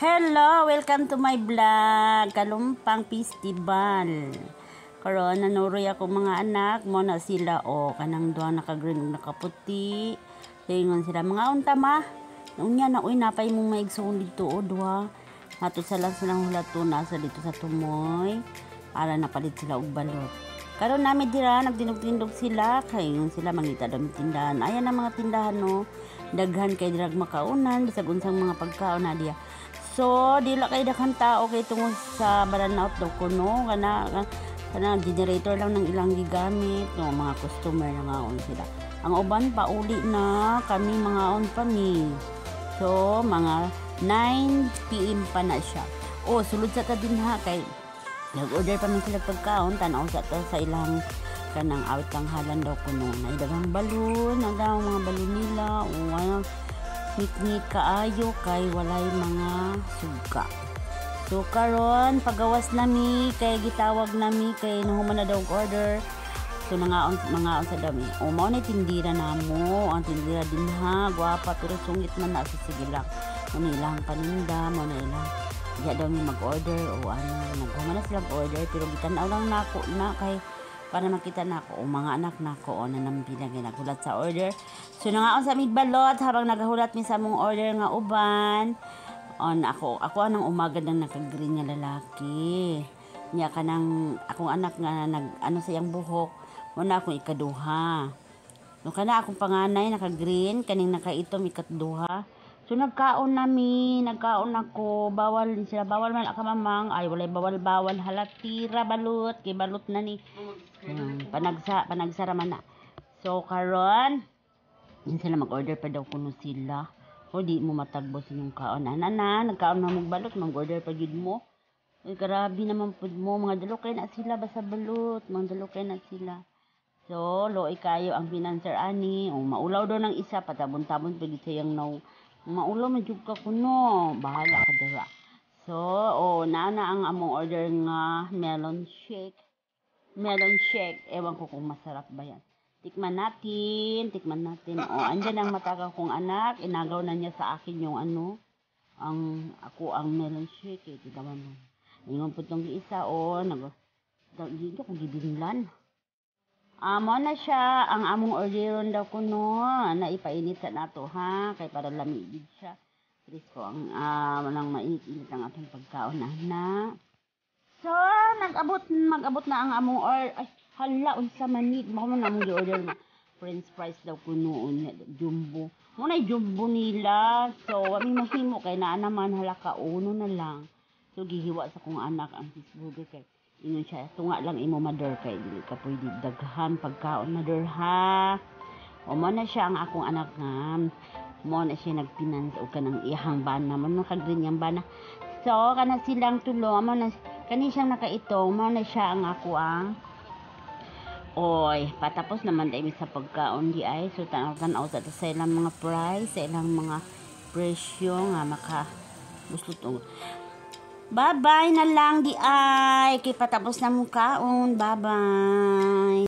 Hello! Welcome to my vlog. Kalumpang Festival. Karon nanuroy ako mga anak. Mo na sila. Kanang doang naka-green, nakaputi. Tingon sila. Mga untama. Unya na, napay mong maigsoon dito. Dua. Hato sa lang silang hulatuna sa dito sa tumoy. Para napalit sila og balot. Karon namin dira, nagtindog-tindog sila. Kayon sila mangita daw tindahan. Ayan ang mga tindahan, no. Daghan kay dirag makaunan. Bisag unsang mga pagkaon na diya. So, dila kay daghang tao kay tungod sa balanaut daw kuno kana generator lang ng ilang gigamit no mga customer na ngaon sila. Ang uban pa uli na kami mga on pa mi. So, mga 9 PM pa na siya. Sulod sa ta dinha kay nag-order pa man sila pagkaon tan-aw sa ilang kanang awit tanghalan daw kuno. Na daghang balon, daw mga balon nila ngit kaayo kay walay mga suga. So karon pagawas nami kay gitawag nami kay nahuman na daw order. So mga sa dami. Mao na tindira namo, ang tindira dinha, gwapa pero sungit man na sa sigilak. Mo ilang paninda, mo na ilang. Diya daw mi mag-order naghuman na silang order pero bitan-aw lang nako na kay para makita nako mga anak nako na nambilang ginagulat sa order. So nangaon sa midbalot habang nagahulat mi sa mong order nga uban. Ako anang umaga nang naka-green nga lalaki. Niya kanang akong anak nga nag sa iyang buhok, mo na akong ikaduha. No kana akong panganay naka-green, kaning nakaitom ikatduha. So nagkaon ako, bawal man ka mamang, ay walay bawal halatira balot, kay balot na ni panagsara man na. So karon din sila mag-order pa daw kuno sila. Di mo matagbo sa inyong kaon. Nagkaon na mong balot, mag-order pa gid mo. Uy, grabe naman pud mo, mga dalokay na sila basta balot, mga dalokay na sila. So, loy kayo ang financer ani, maulaw daw ng isa, patabon-tabon pa gid sayang maulaw man jud ka kuno, bahala ka dira. So, naana ang among order nga melon shake. Ewan ko kung masarap ba yan. Tikman natin. Andyan ang matagal kong anak. Inagaw na niya sa akin yung ang melon shake. Tigawan mo. Ingon po itong isa, dito kong gibinlan. Mo na siya, ang among orderon daw kuno, na ipainit sa nato ha, kay para lamigid siya. Please ko, walang mainit ang atong pagkaon na. So, mag-abot na ang among order. Ay, hala, unsa manit. Mao na among gi-order na french fries daw kuno, jumbo. Muna jumbo nila. So, wami mahimo kay naa naman hala ka uno na lang. So, gihiwa sa kong anak ang cheeseburger kay ingon siya, tunga lang imo mother kay dili ka pwede daghan pagkaon mother ha. Mo na siya ang akong anak nga. Mo na siya nagpinans og kanang iyang bana, man naka-green yang bana. So, kana silang tulo, mo na kani siyang nakaitong, mo na siya ang ako ang patapos naman dahil sa pagkaon di ay. So, tanaw sa ilang mga price, sa ilang mga presyo nga maka-buslutong. Bye-bye na lang di ay. Kay patapos na mong kaon. Bye-bye.